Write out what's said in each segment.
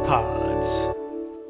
Pods.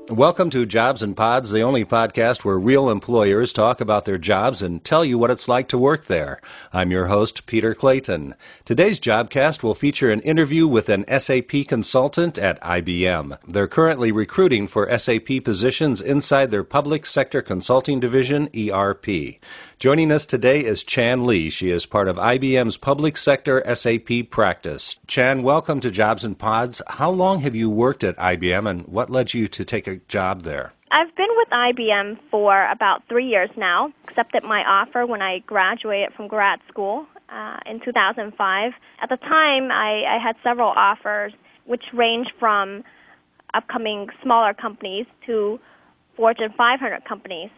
Welcome to Jobs and Pods, the only podcast where real employers talk about their jobs and tell you what it's like to work there. I'm your host, Peter Clayton. Today's Jobcast will feature an interview with an SAP consultant at IBM. They're currently recruiting for SAP positions inside their public sector consulting division, ERP. Joining us today is Chan Lee. She is part of IBM's public sector SAP practice. Chan, welcome to Jobs and Pods. How long have you worked at IBM and what led you to take a job there? I've been with IBM for about 3 years now. Accepted my offer when I graduated from grad school in 2005. At the time, I had several offers, which ranged from upcoming smaller companies to Fortune 500 companies.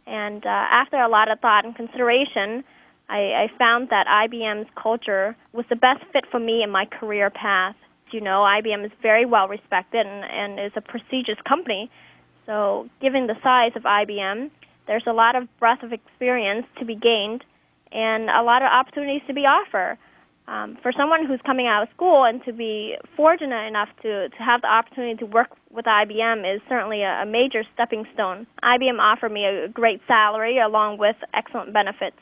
And after a lot of thought and consideration, I found that IBM's culture was the best fit for me in my career path. You know, IBM is very well respected and is a prestigious company. So given the size of IBM, there's a lot of breadth of experience to be gained and a lot of opportunities to be offered. For someone who's coming out of school and to be fortunate enough to have the opportunity to work with IBM is certainly a major stepping stone. IBM offered me a great salary along with excellent benefits.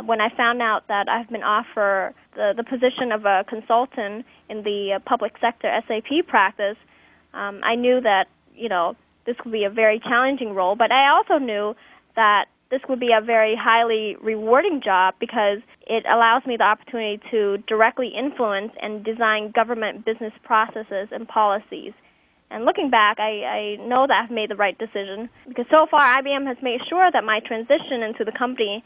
When I found out that I've been offered the position of a consultant in the public sector SAP practice, I knew that, this would be a very challenging role, but I also knew that this would be a very highly rewarding job because it allows me the opportunity to directly influence and design government business processes and policies. And looking back, I know that I've made the right decision because so far IBM has made sure that my transition into the company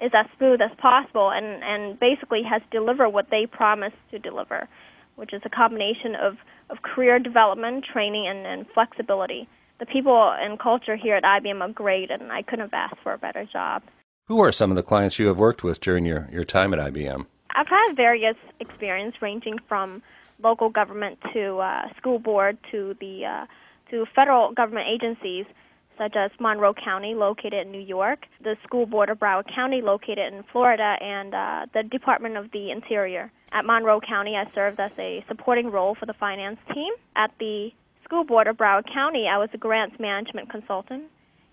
is as smooth as possible and basically has delivered what they promised to deliver, which is a combination of career development, training, and flexibility. The people and culture here at IBM are great, and I couldn't have asked for a better job. Who are some of the clients you have worked with during your time at IBM? I've had various experience ranging from local government to school board to federal government agencies such as Monroe County, located in New York, the School Board of Broward County, located in Florida, and the Department of the Interior. At Monroe County, I served as a supporting role for the finance team. At the School Board of Broward County, I was a grants management consultant,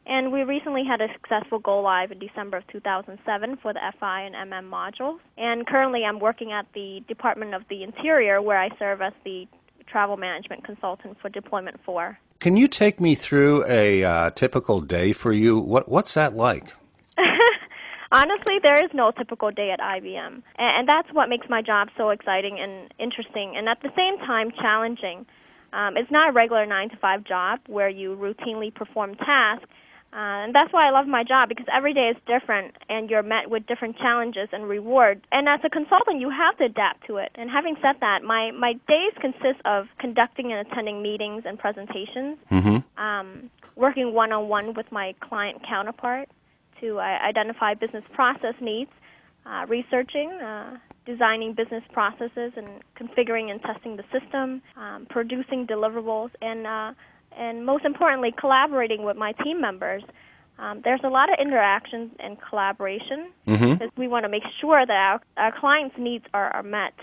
and we recently had a successful go-live in December of 2007 for the FI and MM modules. And currently, I'm working at the Department of the Interior, where I serve as the travel management consultant for Deployment 4. Can you take me through a typical day for you? What's that like? Honestly, there is no typical day at IBM, and that's what makes my job so exciting and interesting, and at the same time challenging. It's not a regular 9-to-5 job where you routinely perform tasks, and that's why I love my job, because every day is different, and you're met with different challenges and rewards. And as a consultant, you have to adapt to it. And having said that, my days consist of conducting and attending meetings and presentations, working one-on-one with my client counterpart to identify business process needs, researching, designing business processes and configuring and testing the system, producing deliverables, and most importantly, collaborating with my team members. There's a lot of interactions and collaboration because we want to make sure that our clients' needs are met.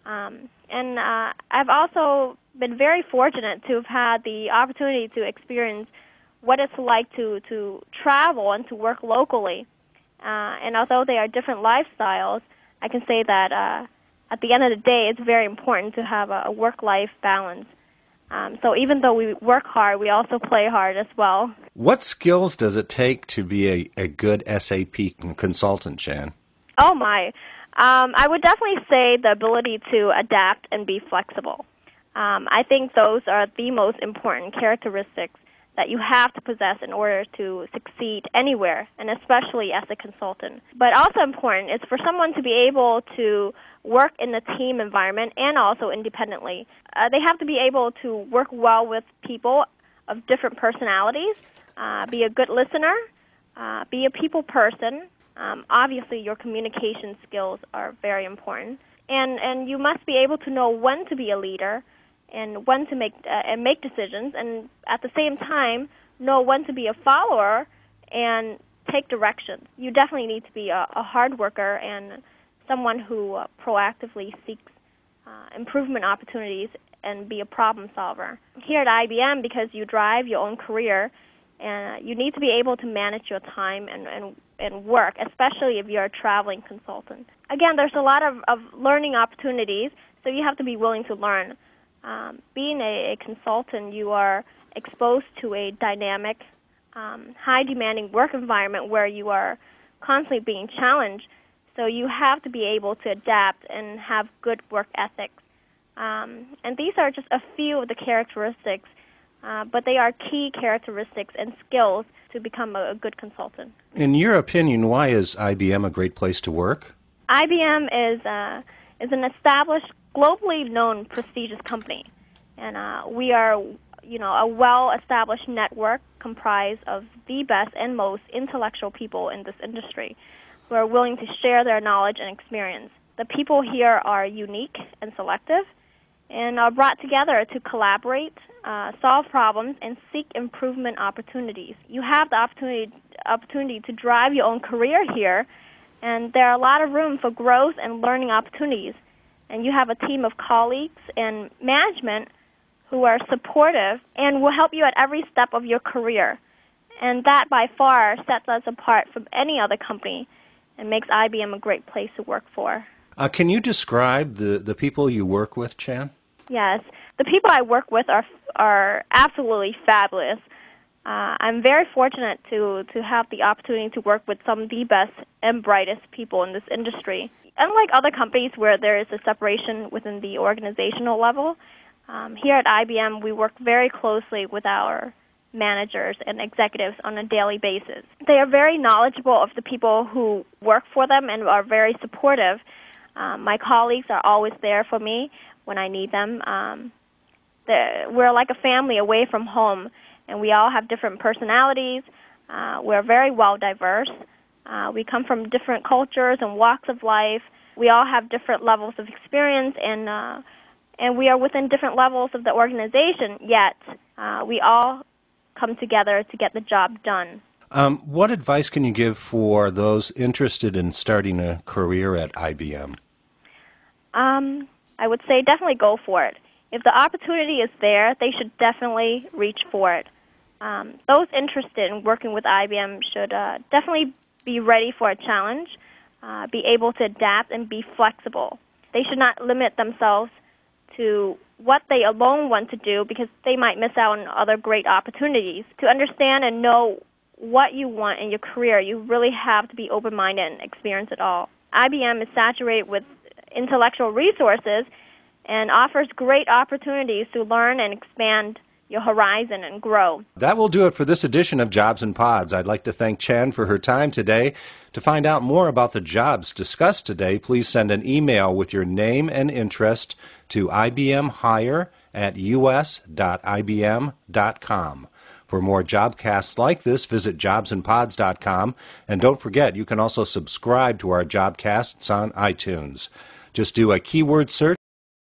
And I've also been very fortunate to have had the opportunity to experience what it's like to travel and to work locally. And although they are different lifestyles, I can say that at the end of the day, it's very important to have a work-life balance. So even though we work hard, we also play hard as well. What skills does it take to be a good SAP consultant, Chan? Oh, my. I would definitely say the ability to adapt and be flexible. I think those are the most important characteristics that you have to possess in order to succeed anywhere, and especially as a consultant. But also important is for someone to be able to work in a team environment and also independently. They have to be able to work well with people of different personalities, be a good listener, be a people person. Obviously, your communication skills are very important. And you must be able to know when to be a leader and when to make decisions, and at the same time know when to be a follower and take directions. You definitely need to be a hard worker and someone who proactively seeks improvement opportunities and be a problem solver. Here at IBM, because you drive your own career, and you need to be able to manage your time and work, especially if you're a traveling consultant. Again, there's a lot of learning opportunities, so you have to be willing to learn. Being a consultant, you are exposed to a dynamic, high-demanding work environment where you are constantly being challenged, so you have to be able to adapt and have good work ethics. And these are just a few of the characteristics, but they are key characteristics and skills to become a good consultant. In your opinion, why is IBM a great place to work? IBM is an established, globally known, prestigious company, and we are, a well-established network comprised of the best and most intellectual people in this industry who are willing to share their knowledge and experience. The people here are unique and selective, and are brought together to collaborate, solve problems, and seek improvement opportunities. You have the opportunity to drive your own career here, and there are a lot of room for growth and learning opportunities. And you have a team of colleagues and management who are supportive and will help you at every step of your career. And that, by far, sets us apart from any other company and makes IBM a great place to work for. Can you describe the people you work with, Chan? Yes. The people I work with are absolutely fabulous. I'm very fortunate to have the opportunity to work with some of the best and brightest people in this industry. Unlike other companies where there is a separation within the organizational level, here at IBM we work very closely with our managers and executives on a daily basis. They are very knowledgeable of the people who work for them and are very supportive. My colleagues are always there for me when I need them. We're like a family away from home, and we all have different personalities. We're very well diverse. We come from different cultures and walks of life. We all have different levels of experience, and we are within different levels of the organization, yet we all come together to get the job done. What advice can you give for those interested in starting a career at IBM? I would say definitely go for it. If the opportunity is there, they should definitely reach for it. Those interested in working with IBM should definitely be ready for a challenge, be able to adapt, and be flexible. They should not limit themselves to what they alone want to do because they might miss out on other great opportunities. To understand and know what you want in your career, you really have to be open-minded and experience it all. IBM is saturated with intellectual resources and offers great opportunities to learn and expand your horizon and grow. That will do it for this edition of Jobs and Pods. I'd like to thank Chan for her time today. To find out more about the jobs discussed today, please send an email with your name and interest to ibmhire@us.ibm.com. For more jobcasts like this, visit jobsandpods.com. And don't forget, you can also subscribe to our jobcasts on iTunes. Just do a keyword search